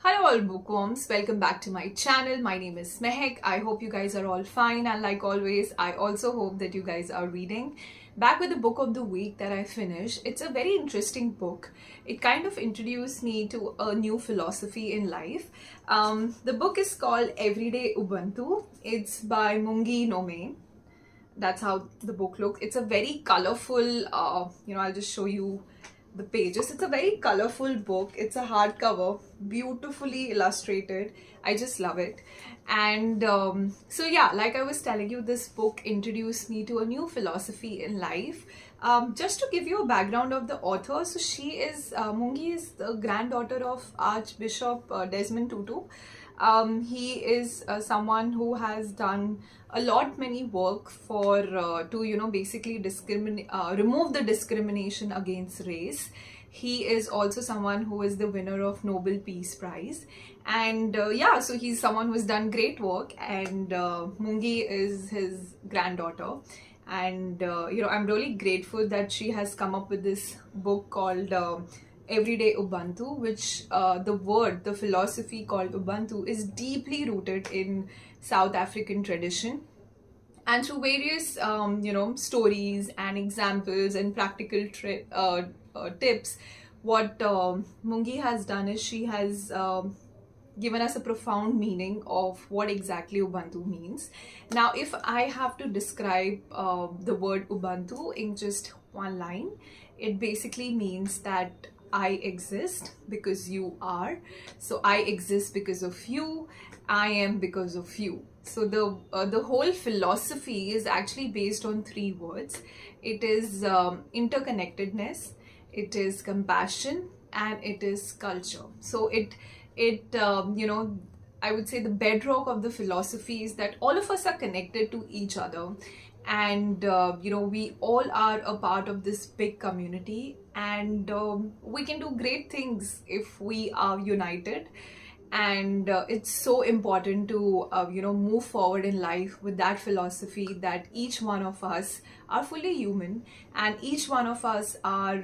Hello all bookworms, welcome back to my channel. My name is Mehek. I hope you guys are all fine, and like always, I also hope that you guys are reading. Back with the book of the week that I finished. It's a very interesting book. It kind of introduced me to a new philosophy in life. The book is called Everyday Ubuntu. It's by Mungi Ngomane. That's how the book looks. It's a very colorful, I'll just show you the pages. It's a very colorful book. It's a hardcover, beautifully illustrated. I just love it. And so yeah, like I was telling you, this book introduced me to a new philosophy in life. Just to give you a background of the author, so she is, Mungi is the granddaughter of Archbishop Desmond Tutu. He is someone who has done many work for to basically remove the discrimination against race. He is also someone who is the winner of Nobel Peace Prize, and so he's someone who's done great work, and Mungi is his granddaughter. And I'm really grateful that she has come up with this book called Everyday Ubuntu, which the philosophy called Ubuntu is deeply rooted in South African tradition. And through various stories and examples and practical tips, what Mungi has done is she has given us a profound meaning of what exactly Ubuntu means. Now, if I have to describe the word Ubuntu in just one line, it basically means that I exist because you are. So I exist because of you. I am because of you. So the whole philosophy is actually based on three words. It is interconnectedness, it is compassion, and it is culture. So I would say the bedrock of the philosophy is that all of us are connected to each other, and we all are a part of this big community, and we can do great things if we are united. And it's so important to move forward in life with that philosophy that each one of us are fully human, and each one of us are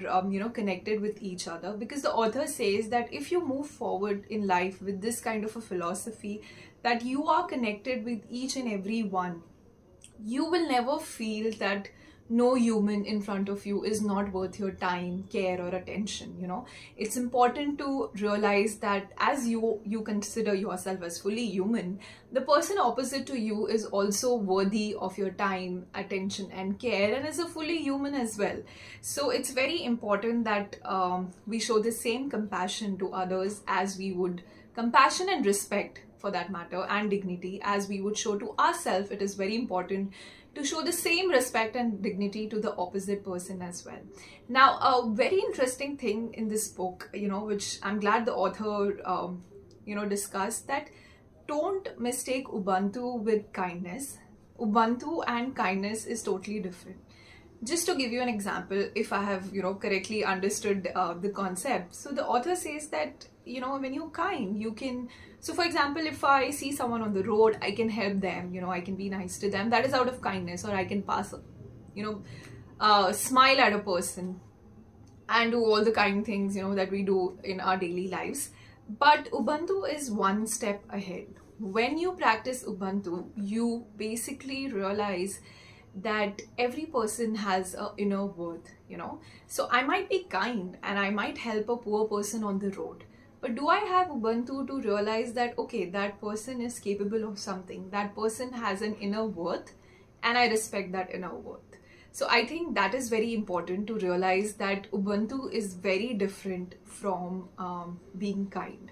connected with each other, because the author says that if you move forward in life with this kind of a philosophy, that you are connected with each and every one, you will never feel that no human in front of you is not worth your time, care, or attention. It's important to realize that as you consider yourself as fully human, the person opposite to you is also worthy of your time, attention, and care, and is a fully human as well. So it's very important that we show the same compassion to others as we would compassion and respect, for that matter, and dignity as we would show to ourselves. It is very important to show the same respect and dignity to the opposite person as well. Now, a very interesting thing in this book, which I'm glad the author, discussed, that don't mistake Ubuntu with kindness. Ubuntu and kindness is totally different. Just to give you an example, if I have, correctly understood the concept. So the author says that, when you're kind, you can, so for example, if I see someone on the road, I can help them, I can be nice to them. That is out of kindness. Or I can pass, smile at a person and do all the kind things, that we do in our daily lives. But Ubuntu is one step ahead. When you practice Ubuntu, you basically realize that every person has an inner worth, So I might be kind and I might help a poor person on the road. But do I have Ubuntu to realize that, okay, that person is capable of something, that person has an inner worth, and I respect that inner worth. So I think that is very important to realize that Ubuntu is very different from being kind.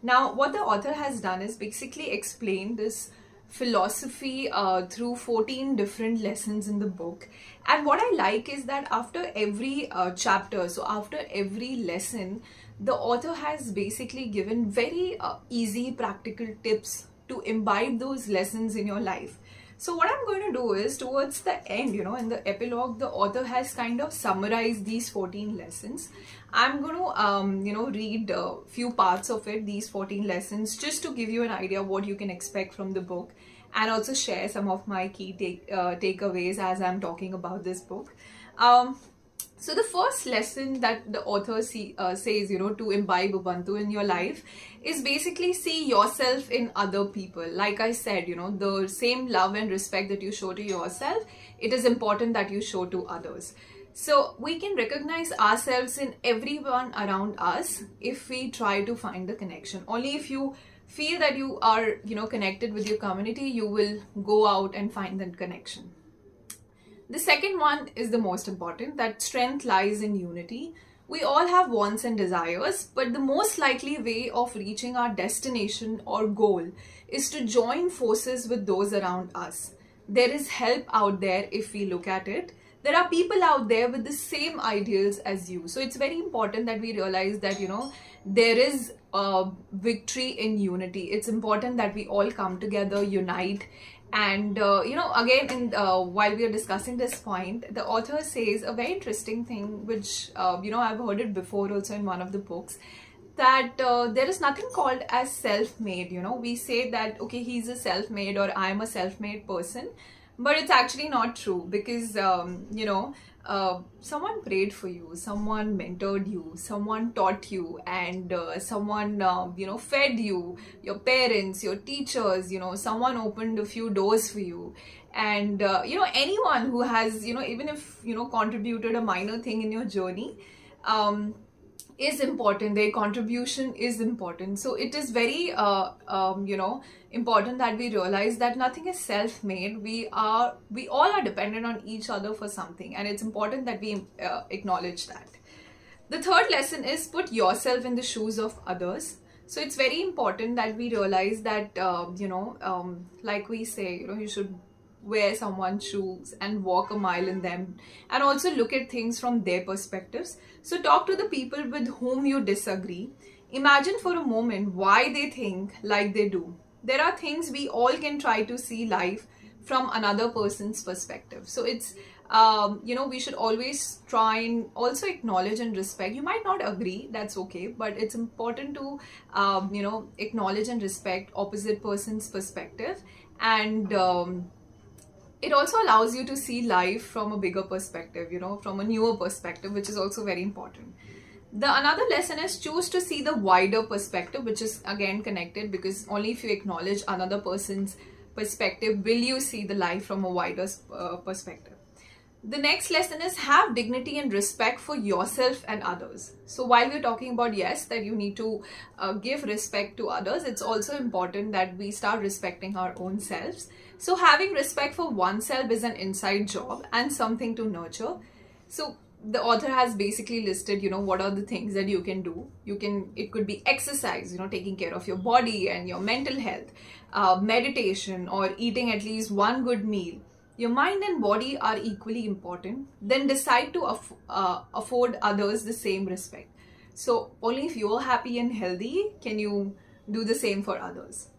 Now, what the author has done is basically explain this philosophy through 14 different lessons in the book. And what I like is that after every chapter, so after every lesson, the author has basically given very easy practical tips to imbibe those lessons in your life. So what I'm going to do is, towards the end, in the epilogue, the author has kind of summarized these 14 lessons. I'm going to, read a few parts of it, these 14 lessons, just to give you an idea of what you can expect from the book, and also share some of my key takeaways as I'm talking about this book. So the first lesson that the author says, to imbibe Ubuntu in your life is basically see yourself in other people. Like I said, the same love and respect that you show to yourself, it is important that you show to others. So we can recognize ourselves in everyone around us if we try to find the connection. Only if you feel that you are, connected with your community, you will go out and find that connection. The second one is the most important, that strength lies in unity. We all have wants and desires, but the most likely way of reaching our destination or goal is to join forces with those around us. There is help out there if we look at it. There are people out there with the same ideals as you. So it's very important that we realize that, there is a victory in unity. It's important that we all come together, unite. And, again, while we are discussing this point, the author says a very interesting thing, which, I've heard it before also in one of the books, that there is nothing called as self-made. We say that, okay, he's a self-made or I'm a self-made person, but it's actually not true, because, someone prayed for you, someone mentored you, someone taught you, and someone, fed you, your parents, your teachers, someone opened a few doors for you. And, anyone who has, even if, contributed a minor thing in your journey, is important. Their contribution is important. So it is very, important that we realize that nothing is self-made. We all are dependent on each other for something, and it's important that we acknowledge that. The third lesson is put yourself in the shoes of others. So it's very important that we realize that, like we say, you should wear someone's shoes and walk a mile in them, and also look at things from their perspectives. So talk to the people with whom you disagree. Imagine for a moment why they think like they do. There are things we all can try to see life from another person's perspective. So it's, we should always try and also acknowledge and respect. You might not agree, that's okay, but it's important to, acknowledge and respect opposite person's perspective. And it also allows you to see life from a bigger perspective, from a newer perspective, which is also very important. Another lesson is choose to see the wider perspective, which is again connected, because only if you acknowledge another person's perspective will you see the life from a wider perspective. The next lesson is have dignity and respect for yourself and others. So while we're talking about, yes, that you need to give respect to others, it's also important that we start respecting our own selves. So having respect for oneself is an inside job and something to nurture. So the author has basically listed, what are the things that you can do. It could be exercise, taking care of your body and your mental health, meditation, or eating at least one good meal. Your mind and body are equally important. Then decide to afford others the same respect. So only if you're happy and healthy can you do the same for others.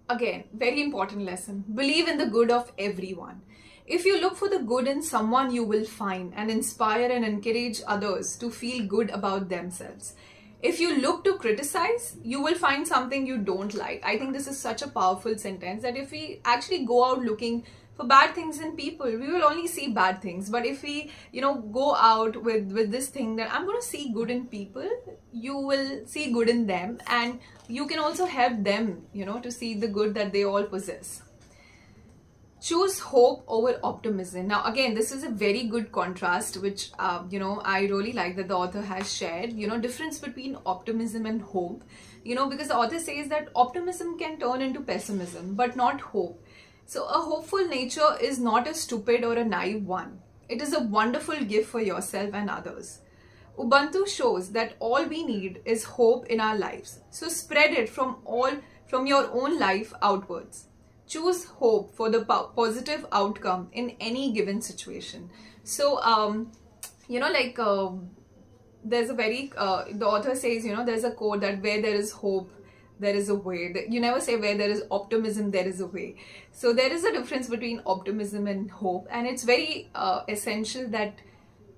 Again, very important lesson. Believe in the good of everyone. If you look for the good in someone, you will find and inspire and encourage others to feel good about themselves. If you look to criticize, you will find something you don't like. I think this is such a powerful sentence, that if we actually go out looking for bad things in people, we will only see bad things. But if we, go out with this thing that I'm going to see good in people, you will see good in them, and you can also help them, to see the good that they all possess. Choose hope over optimism. Now, again, this is a very good contrast, which, I really like that the author has shared, difference between optimism and hope, because the author says that optimism can turn into pessimism, but not hope. So a hopeful nature is not a stupid or a naive one. It is a wonderful gift for yourself and others. Ubuntu shows that all we need is hope in our lives. So spread it from your own life outwards. Choose hope for the positive outcome in any given situation. So, there's a very, the author says, there's a quote that where there is hope, there is a way. You never say where there is optimism, there is a way. So there is a difference between optimism and hope. And it's very essential that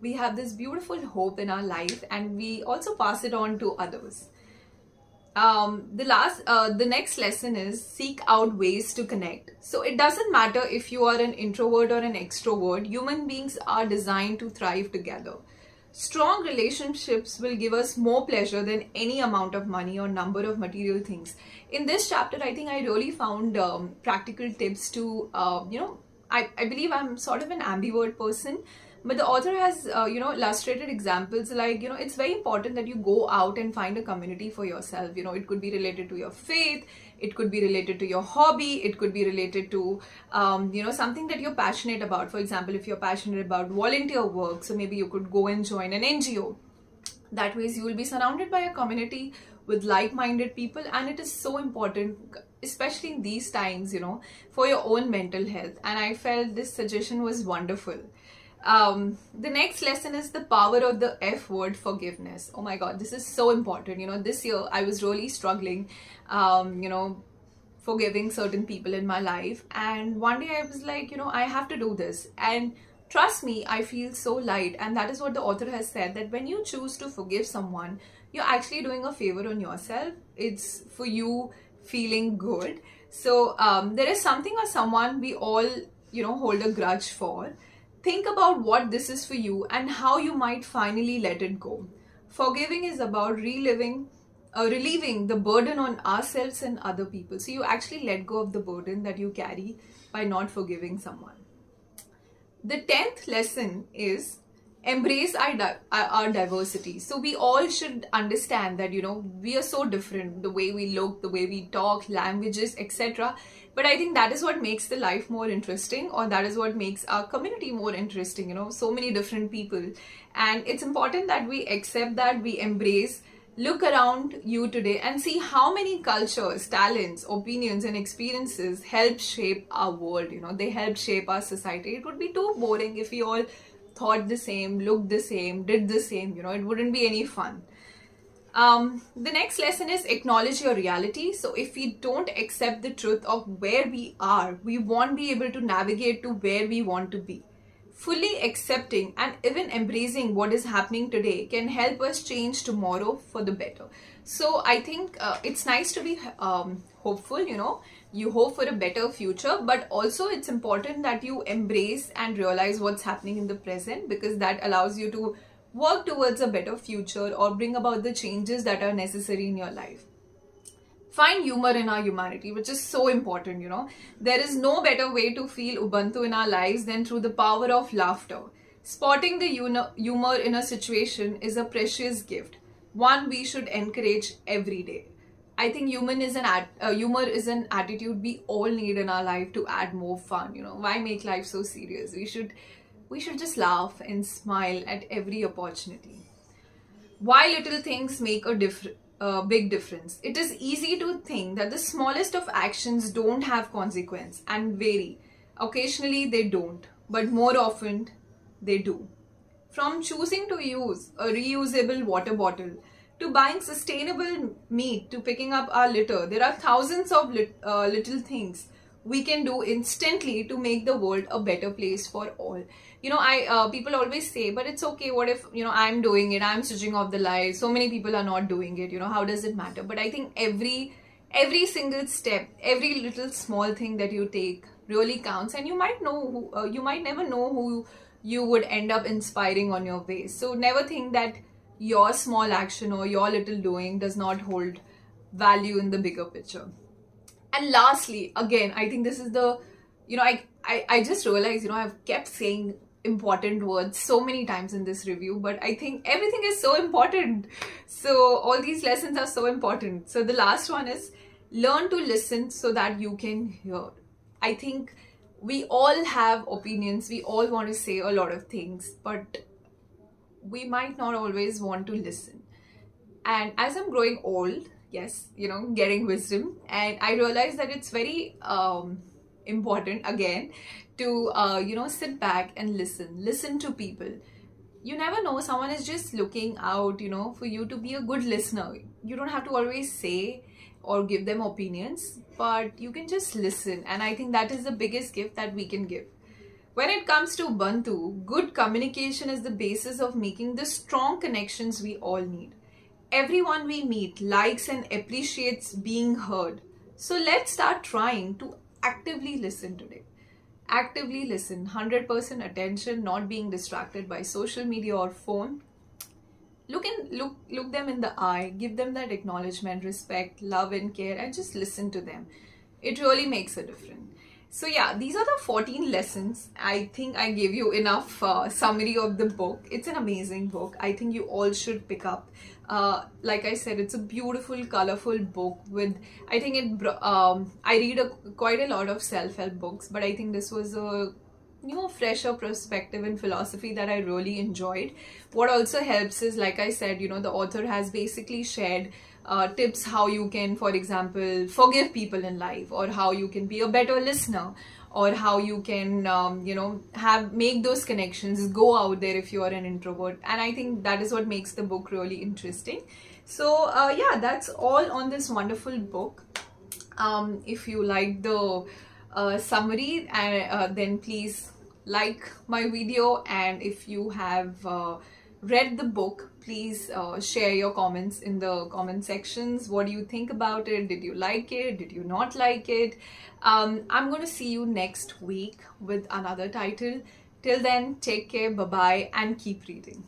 we have this beautiful hope in our life and we also pass it on to others. The next lesson is seek out ways to connect. So it doesn't matter if you are an introvert or an extrovert, human beings are designed to thrive together. Strong relationships will give us more pleasure than any amount of money or number of material things. In this chapter, I think I really found practical tips to, I believe I'm sort of an ambivert person, but the author has, illustrated examples like, it's very important that you go out and find a community for yourself. It could be related to your faith, it could be related to your hobby, it could be related to, something that you're passionate about. For example, if you're passionate about volunteer work, so maybe you could go and join an NGO. That way you will be surrounded by a community with like-minded people, and it is so important, especially in these times, for your own mental health. And I felt this suggestion was wonderful. The next lesson is the power of the F word, forgiveness. Oh my God, this is so important. This year I was really struggling, forgiving certain people in my life. And one day I was like, I have to do this. And trust me, I feel so light. And that is what the author has said, that when you choose to forgive someone, you're actually doing a favor on yourself. It's for you feeling good. So there is something or someone we all, hold a grudge for. Think about what this is for you and how you might finally let it go. Forgiving is about relieving the burden on ourselves and other people. So you actually let go of the burden that you carry by not forgiving someone. The 10th lesson is embrace our diversity. So we all should understand that, we are so different, the way we look, the way we talk, languages, etc. But I think that is what makes the life more interesting, or that is what makes our community more interesting, so many different people. And it's important that we accept that, we embrace. Look around you today and see how many cultures, talents, opinions and experiences help shape our world. They help shape our society. It would be too boring if we all thought the same, looked the same, did the same. It wouldn't be any fun. The next lesson is acknowledge your reality. So if we don't accept the truth of where we are, we won't be able to navigate to where we want to be. Fully accepting and even embracing what is happening today can help us change tomorrow for the better. So I think it's nice to be hopeful, you hope for a better future, but also it's important that you embrace and realize what's happening in the present, because that allows you to work towards a better future or bring about the changes that are necessary in your life. Find humor in our humanity, which is so important, There is no better way to feel Ubuntu in our lives than through the power of laughter. Spotting the humor in a situation is a precious gift, one we should encourage every day. I think humor is an attitude we all need in our life to add more fun, Why make life so serious? We should just laugh and smile at every opportunity. Why little things make a big difference. It is easy to think that the smallest of actions don't have consequence and vary. Occasionally they don't, but more often they do. From choosing to use a reusable water bottle, to buying sustainable meat, to picking up our litter, there are thousands of little things we can do instantly to make the world a better place for all. People always say, but it's okay, what if, I'm doing it, I'm switching off the lights, so many people are not doing it, how does it matter? But I think every single step, every little small thing that you take really counts, and you might never know who you would end up inspiring on your way. So never think that your small action or your little doing does not hold value in the bigger picture. And lastly, again, I think this is the, I just realized, I've kept saying important words so many times in this review, but I think everything is so important. So all these lessons are so important. So the last one is learn to listen so that you can hear. I think we all have opinions. We all want to say a lot of things, but we might not always want to listen. And as I'm growing old, yes, getting wisdom, and I realized that it's very important again to sit back and listen to people. You never know, someone is just looking out for you to be a good listener. You don't have to always say or give them opinions, but you can just listen, and I think that is the biggest gift that we can give. When it comes to Ubuntu, good communication is the basis of making the strong connections we all need. everyone we meet likes and appreciates being heard. So let's start trying to actively listen today. Actively listen, 100% attention, not being distracted by social media or phone. Look them in the eye, give them that acknowledgement, respect, love and care, and just listen to them. It really makes a difference. So yeah, these are the 14 lessons. I think I gave you enough summary of the book. It's an amazing book. I think you all should pick up. Like I said, it's a beautiful, colorful book with, I think I read quite a lot of self-help books, but I think this was a fresher perspective and philosophy that I really enjoyed. What also helps is, like I said, the author has basically shared tips how you can, for example, forgive people in life, or how you can be a better listener, or how you can make those connections, go out there if you are an introvert. And I think that is what makes the book really interesting. So yeah, that's all on this wonderful book. If you like the summary, then please like my video, and if you have read the book, please share your comments in the comment sections. What do you think about it? Did you like it? Did you not like it? I'm going to see you next week with another title. Till then, take care, bye bye, and keep reading.